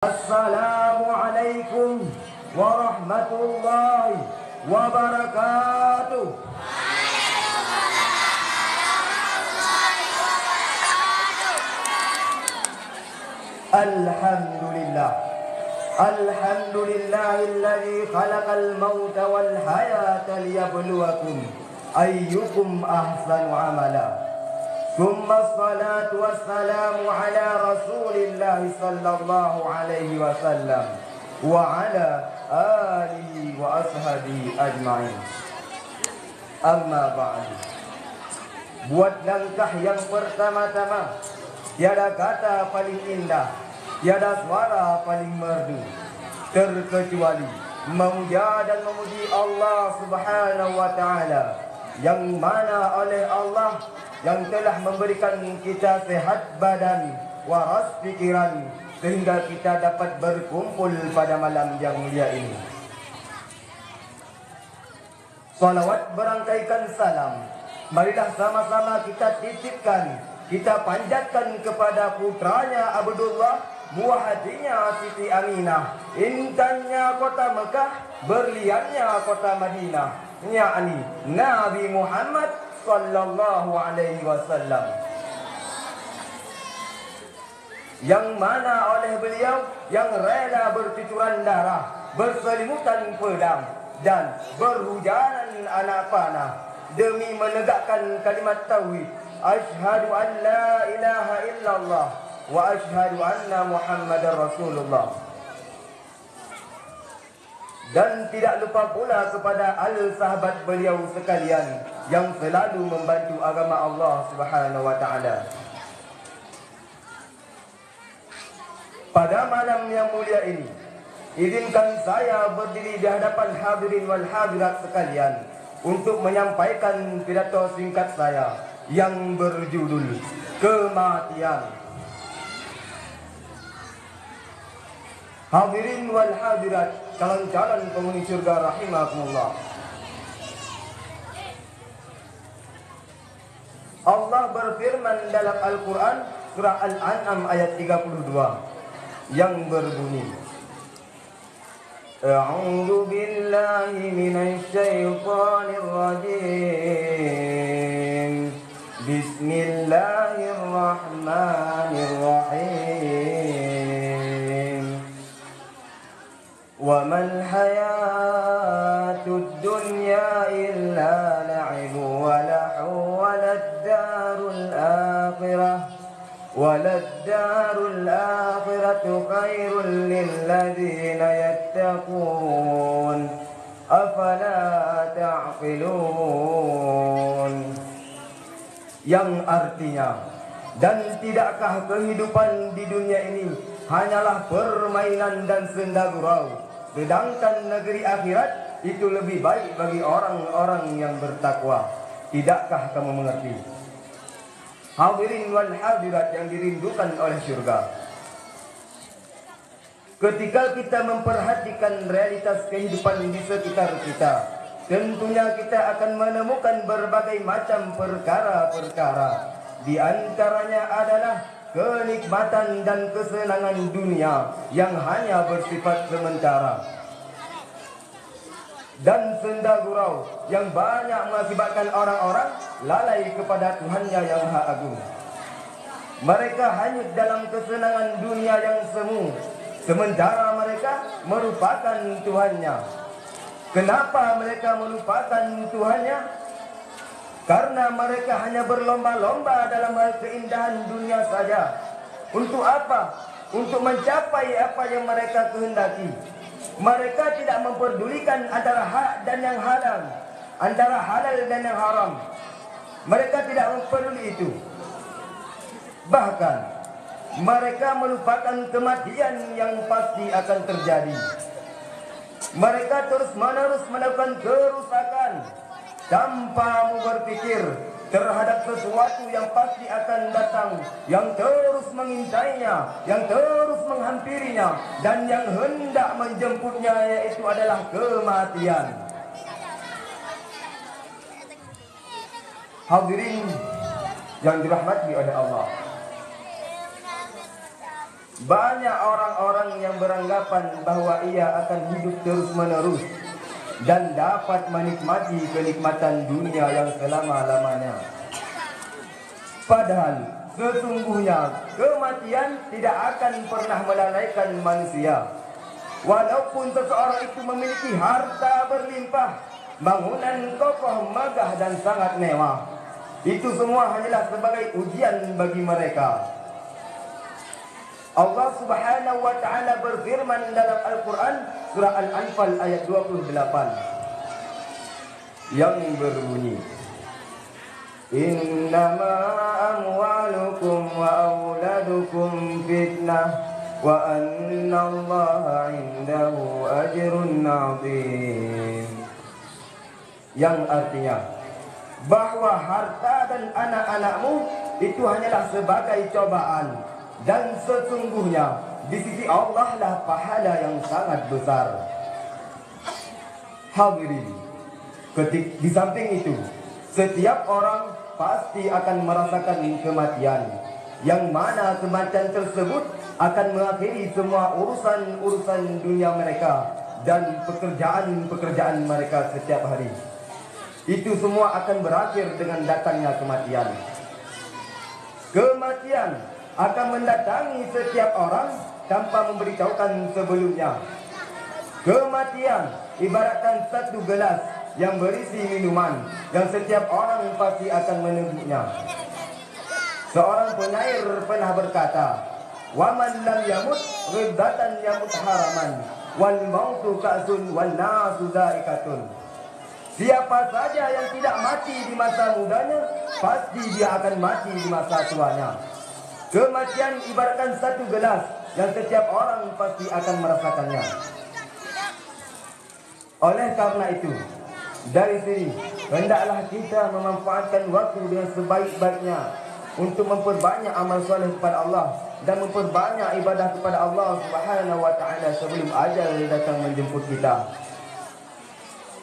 Assalamualaikum warahmatullahi wabarakatuh. Alhamdulillah. Alhamdulillahilladzi khalaqal mauta wal hayata liyabluwakum ayyukum ahsanu amala. Tsumma salatu wassalamu ala Rasulillah sallallahu alaihi wasallam wa ala alihi wa ashabihi ajma'in. Amma ba'du. Buat langkah yang pertama-tama, tiada kata paling indah, tiada suara paling merdu, terkecuali memuja dan memuji Allah Subhanahu wa ta'ala, yang mana oleh Allah yang telah memberikan kita sehat badan, waras pikiran, sehingga kita dapat berkumpul pada malam yang mulia ini. Salawat berangkaikan salam, marilah sama-sama kita titipkan, kita panjatkan kepada putranya Abdullah, buah hatinya Siti Aminah, intannya kota Mekah, berliannya kota Madinah, yakni Nabi Muhammad sallallahu alaihi wasallam, yang mana oleh beliau yang rela bercucuran darah, berselimutan pedang, dan berhujanan anak panah demi menegakkan kalimat tauhid, asyhadu an la ilaha illallah wa asyhadu anna Muhammadar Rasulullah. Dan tidak lupa pula kepada al-sahabat beliau sekalian yang selalu membantu agama Allah Subhanahu wa ta'ala. Pada malam yang mulia ini, izinkan saya berdiri di hadapan hadirin wal hadirat sekalian untuk menyampaikan pidato singkat saya yang berjudul Kematian. Hadirin wal hadirat, calon-calon penghuni surga rahimakumullah. Allah berfirman dalam Al-Quran surah Al-An'am ayat 32 yang berbunyi, A'udzu billahi minasy syaithanir rajim. Bismillahirrahmanirrahim. Wa mal hayatud dunya illa la'ibu wa lahu waladdarul akhiratu khairul lilladzina yattaqun afala ta'qilun. Yang artinya, dan tidakkah kehidupan di dunia ini hanyalah permainan dan senda gurau, sedangkan negeri akhirat itu lebih baik bagi orang-orang yang bertakwa. Tidakkah kamu mengerti? Hadirin wal hadirat yang dirindukan oleh surga, ketika kita memperhatikan realitas kehidupan di sekitar kita, tentunya kita akan menemukan berbagai macam perkara-perkara. Di antaranya adalah kenikmatan dan kesenangan dunia yang hanya bersifat sementara, dan senda gurau yang banyak mengakibatkan orang-orang lalai kepada Tuhannya yang Maha Agung. Mereka hanyut dalam kesenangan dunia yang semu, sementara mereka merupakan Tuhannya. Kenapa mereka melupakan Tuhannya? Karena mereka hanya berlomba-lomba dalam hal keindahan dunia saja. Untuk apa? Untuk mencapai apa yang mereka kehendaki. Mereka tidak memperdulikan antara hak dan yang halal, antara halal dan yang haram. Mereka tidak memperduli itu. Bahkan mereka melupakan kematian yang pasti akan terjadi. Mereka terus-menerus melakukan kerusakan tanpa berpikir terhadap sesuatu yang pasti akan datang, yang terus mengintainya, yang terus menghampirinya, dan yang hendak menjemputnya, yaitu adalah kematian. Hadirin yang dirahmati oleh Allah, Banyak orang-orang yang beranggapan bahwa ia akan hidup terus-menerus dan dapat menikmati kenikmatan dunia yang selama-lamanya. Padahal sesungguhnya kematian tidak akan pernah melalaikan manusia. Walaupun seseorang itu memiliki harta berlimpah, bangunan kokoh, megah dan sangat mewah, itu semua hanyalah sebagai ujian bagi mereka. Allah Subhanahu wa taala berfirman dalam Al-Qur'an surah Al-Anfal ayat 28 yang berbunyi, Innama amwalukum wa auladukum fitnah wa annallaha indahu ajrun 'azim. Yang artinya bahwa harta dan anak-anakmu itu hanyalah sebagai cobaan, dan sesungguhnya di sisi Allah lah pahala yang sangat besar. Hadirin, di samping itu, setiap orang pasti akan merasakan kematian, yang mana kematian tersebut akan mengakhiri semua urusan-urusan dunia mereka dan pekerjaan-pekerjaan mereka setiap hari. Itu semua akan berakhir dengan datangnya kematian. Kematian akan mendatangi setiap orang tanpa memberitahukan sebelumnya. Kematian ibaratkan satu gelas yang berisi minuman yang setiap orang pasti akan menemunya. Seorang penyair pernah berkata, "Waman lam yamut ghibatan yamut haraman, wal mautu ka'sun wan nasu dhaikatun." Siapa saja yang tidak mati di masa mudanya, pasti dia akan mati di masa tuanya. Kematian ibaratkan satu gelas yang setiap orang pasti akan merasakannya. Oleh karena itu, dari sini hendaklah kita memanfaatkan waktu dengan sebaik-baiknya untuk memperbanyak amal soleh kepada Allah dan memperbanyak ibadah kepada Allah Subhanahu wa taala sebelum ajal datang menjemput kita.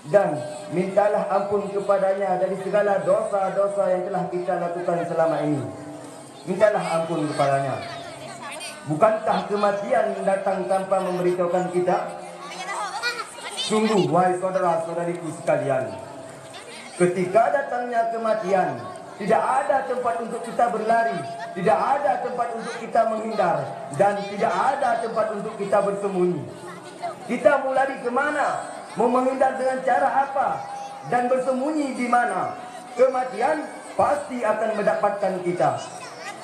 Dan mintalah ampun kepadanya dari segala dosa-dosa yang telah kita lakukan selama ini. Mintalah ampun kepadanya. Bukankah kematian datang tanpa memberitahukan kita? Sungguh, wahai saudara-saudariku sekalian, ketika datangnya kematian, tidak ada tempat untuk kita berlari, tidak ada tempat untuk kita menghindar, dan tidak ada tempat untuk kita bersembunyi. Kita mau lari kemana? Mau menghindar dengan cara apa? Dan bersembunyi di mana? Kematian pasti akan mendapatkan kita.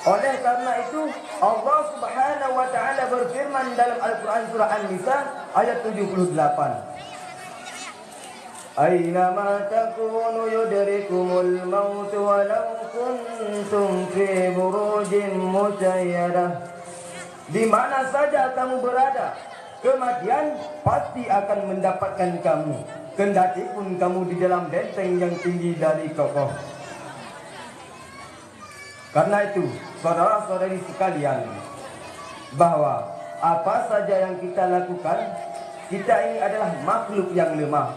Oleh karena itu, Allah Subhanahu wa taala berfirman dalam Al-Qur'an surah An-Nisa ayat 78. Aynama takunu yudrikumul maut walau kuntum fi burujin musayyadah. Di mana saja kamu berada, kematian pasti akan mendapatkan kamu, kendati pun kamu di dalam benteng yang tinggi dari kokoh. Karena itu, saudara-saudari sekalian, bahwa apa saja yang kita lakukan, kita ini adalah makhluk yang lemah.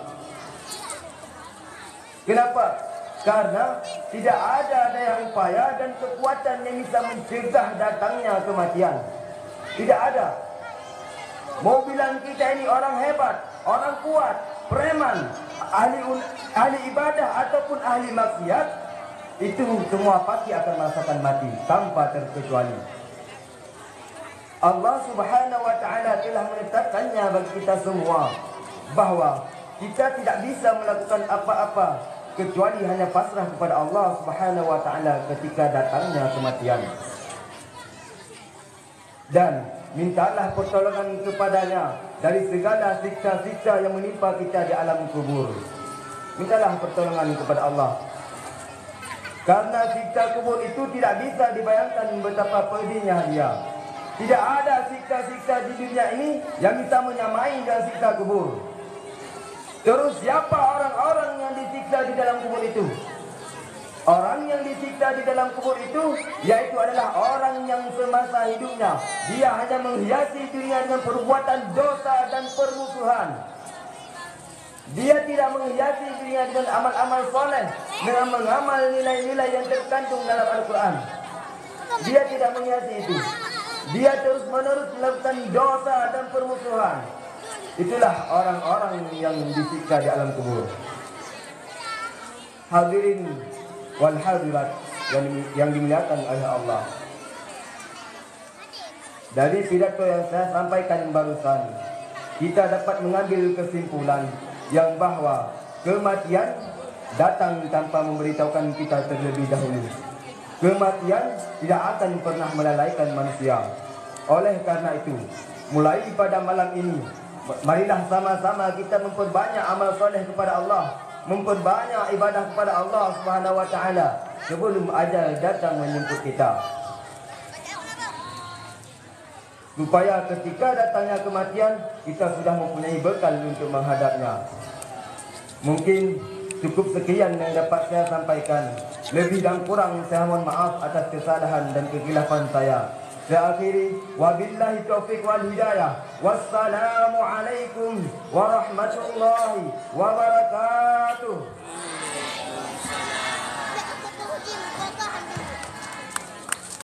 Kenapa? Karena tidak ada daya upaya dan kekuatan yang bisa mencegah datangnya kematian. Tidak ada. Mau bilang kita ini orang hebat, orang kuat, preman, ahli ibadah ataupun ahli maksiat, itu semua pasti akan merasakan mati tanpa terkecuali. Allah Subhanahu wa taala telah menetapkannya bagi kita semua bahwa kita tidak bisa melakukan apa-apa kecuali hanya pasrah kepada Allah Subhanahu wa taala ketika datangnya kematian. Dan mintalah pertolongan kepadanya dari segala siksa-siksa yang menimpa kita di alam kubur. Mintalah pertolongan kepada Allah. Karena siksa kubur itu tidak bisa dibayangkan betapa pedihnya dia. Tidak ada siksa-siksa di dunia ini yang bisa menyamai dengan siksa kubur. Terus siapa orang-orang yang disiksa di dalam kubur itu? Orang yang disiksa di dalam kubur itu yaitu adalah orang yang semasa hidupnya dia hanya menghiasi dunia dengan perbuatan dosa dan permusuhan. Dia tidak menghiasi dunia dengan amal-amal soleh, dengan mengamal nilai-nilai yang terkandung dalam Al-Quran. Dia tidak menghiasi itu. dia terus-menerus melakukan dosa dan permusuhan. Itulah orang-orang yang disiksa di alam kubur. Hadirin wal hadirat yang dimuliakan oleh Allah. Dari pidato yang saya sampaikan barusan, kita dapat mengambil kesimpulan yang bahwa kematian datang tanpa memberitahukan kita terlebih dahulu. Kematian tidak akan pernah melalaikan manusia. Oleh karena itu, mulai pada malam ini, marilah sama-sama kita memperbanyak amal soleh kepada Allah, memperbanyak ibadah kepada Allah Subhanahu wa taala sebelum ajal datang menjemput kita. Supaya ketika datangnya kematian, kita sudah mempunyai bekal untuk menghadapnya. Mungkin cukup sekian yang dapat saya sampaikan. Lebih dan kurang saya mohon maaf atas kesalahan dan kekhilafan saya. Saya akhiri, wabillahi taufiq wal hidayah. Wassalamualaikum warahmatullahi wabarakatuh.